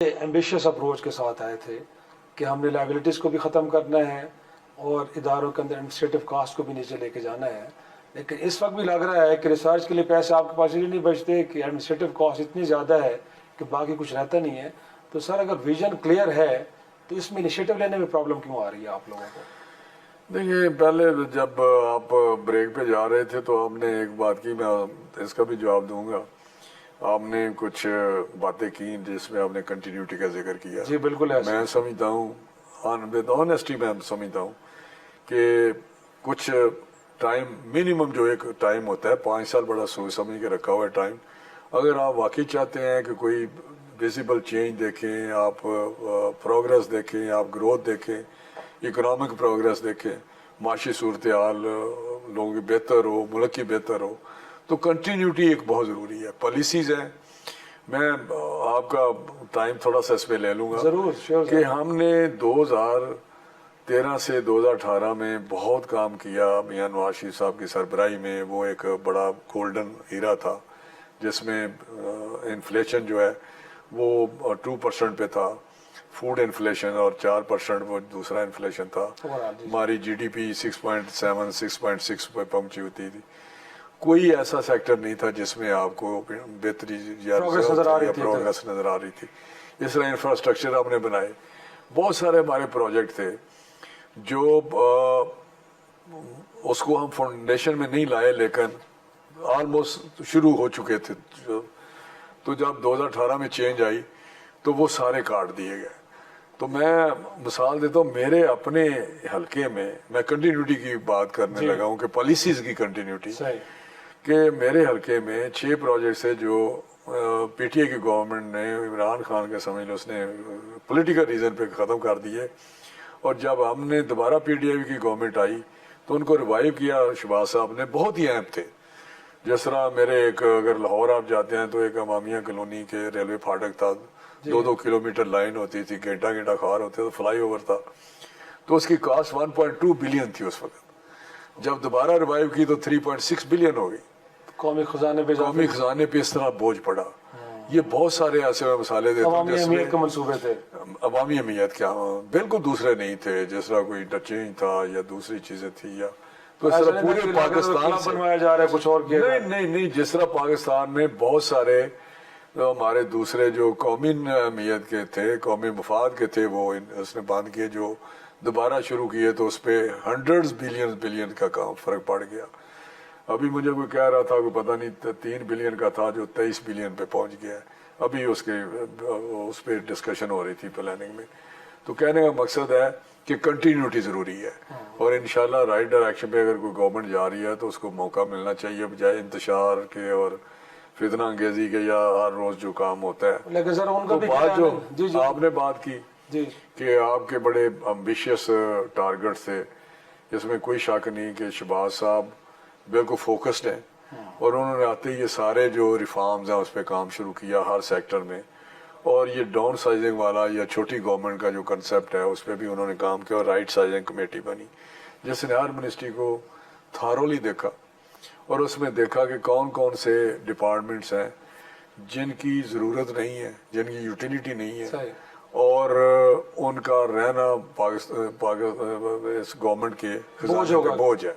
Ambitious approach کے ساتھ آئے تھے کہ ہم نے لائبلٹیز کو بھی ختم کرنا ہے اور اداروں کے اندر ایڈمنسٹریٹو کاسٹ کو بھی نیچے لے کے جانا ہے. لیکن اس وقت بھی لگ رہا ہے کہ ریسرچ کے لیے پیسے آپ کے پاس یہ نہیں بچتے کہ ایڈمنسٹریٹو کاسٹ اتنی زیادہ ہے کہ باقی کچھ رہتا نہیں ہے. تو سر اگر ویژن کلیئر ہے تو اس میں انیشیٹو لینے میں پرابلم کیوں آ رہی ہے آپ لوگوں کو؟ دیکھیے، پہلے جب آپ بریک پہ جا رہے تھے تو آپ نے ایک بات کی، میں اس کا بھی جواب دوں گا. آپ نے کچھ باتیں کی جس میں آپ نے کنٹینیوٹی کا ذکر کیا. جی بالکل ایسا. میں سمجھتا ہوں ود آنیسٹی میں سمجھتا ہوں کہ کچھ ٹائم منیمم جو ایک ٹائم ہوتا ہے 5 سال بڑا سوچ سمجھ کے رکھا ہوا ہے ٹائم. اگر آپ واقعی چاہتے ہیں کہ کوئی ویزیبل چینج دیکھیں، آپ پروگرس دیکھیں، آپ گروتھ دیکھیں، اکنامک پروگرس دیکھیں، معاشی صورتحال لوگوں کی بہتر ہو، ملک کی بہتر ہو، تو کنٹینیوٹی ایک بہت ضروری ہے. پالیسیز ہیں. میں آپ کا ٹائم تھوڑا سا اس پہ لے لوں گا. ضرور کہ ہم نے 2013 سے 2018 میں بہت کام کیا میاں نواز شریف صاحب کی سربراہی میں. وہ ایک بڑا گولڈن ایرا تھا جس میں انفلیشن جو ہے وہ 2% پہ تھا، فوڈ انفلیشن، اور 4% وہ دوسرا انفلیشن تھا. ہماری جی ڈی پی 6.7 6.6 پہ پہنچی ہوتی تھی. کوئی ایسا سیکٹر نہیں تھا جس میں آپ کو بہتری یا پروگرس نظر آ رہی تھی. اس طرح انفراسٹرکچر آپ نے بنائے. بہت سارے ہمارے پروجیکٹ تھے جو اس کو ہم فاؤنڈیشن میں نہیں لائے لیکن آلموسٹ شروع ہو چکے تھے. تو جب 2018 میں چینج آئی تو وہ سارے کاٹ دیے گئے. تو میں مثال دیتا ہوں میرے اپنے حلقے میں کنٹینیوٹی کی بات کرنے لگا ہوں کہ پالیسیز کی کنٹینیوٹی. کہ میرے حلقے میں 6 پروجیکٹس ہے جو پی ٹی اے کی گورنمنٹ نے عمران خان کے سمجھ لو اس نے پولیٹیکل ریزن پہ ختم کر دیے. اور جب ہم نے دوبارہ پی ٹی اے کی گورنمنٹ آئی تو ان کو ریوائیو کیا. شہباز صاحب نے بہت ہی اہم تھے. جس طرح میرے ایک اگر لاہور آپ جاتے ہیں تو ایک امامیہ کالونی کے ریلوے پھاٹک تھا. 2 کلومیٹر لائن ہوتی تھی، گھنٹہ کھار ہوتے تو فلائی اوور تھا. تو اس کی کاسٹ 1.2 بلین تھی اس وقت. جب دوبارہ ریوائیو کی تو 3.6 بلین ہو گئی. قومی خزانے پہ اس طرح بوجھ پڑا. یہ بہت سارے ایسے مثالیں دیتے ہیں عوامی امنیت کے منصوبے تھے. عوامی امنیت کیا بالکل دوسرے نہیں تھے. جس طرح کوئی انٹرچینج تھا یا دوسری چیزیں تھی یا تو اس طرح پورے پاکستان سے بنوایا جا رہا ہے کچھ اور کیا نہیں جس طرح پاکستان میں بہت سارے ہمارے دوسرے جو قومی اہمیت کے تھے، قومی مفاد کے تھے، وہ اس نے بند کیے. جو دوبارہ شروع کیے تو اس پہ ہنڈریڈز بلین کا کام فرق پڑ گیا. ابھی مجھے کوئی کہہ رہا تھا کہ پتہ نہیں 3 بلین کا تھا جو 23 بلین پہ پہنچ گیا ہے. ابھی اس پہ ڈسکشن ہو رہی تھی پلاننگ میں. تو کہنے کا مقصد ہے کہ کنٹینیوٹی ضروری ہے اور انشاءاللہ رائٹ ڈائریکشن پہ اگر کوئی گورنمنٹ جا رہی ہے تو اس کو موقع ملنا چاہیے بجائے انتشار کے اور فتنہ انگیزی کے یا ہر روز جو کام ہوتا ہے. لیکن سر ان کا بھی بات جو آپ نے بات کی کہ آپ کے بڑے امبیشیس ٹارگٹ تھے، اس میں کوئی شک نہیں کہ شہباز صاحب بالکل فوکسڈ ہیں اور انہوں نے آتے ہی یہ سارے جو ریفارمز ہیں اس پہ کام شروع کیا ہر سیکٹر میں. اور یہ ڈاؤن سائزنگ والا یا چھوٹی گورنمنٹ کا جو کنسیپٹ ہے اس پہ بھی انہوں نے کام کیا اور رائٹ سائزنگ کمیٹی بنی جس نے ہر منسٹری کو تھارولی دیکھا اور اس میں دیکھا کہ کون کون سے ڈپارٹمنٹس ہیں جن کی ضرورت نہیں ہے، جن کی یوٹیلیٹی نہیں ہے اور ان کا رہنا اس گورنمنٹ کے خزانے پہ بوجھ ہے.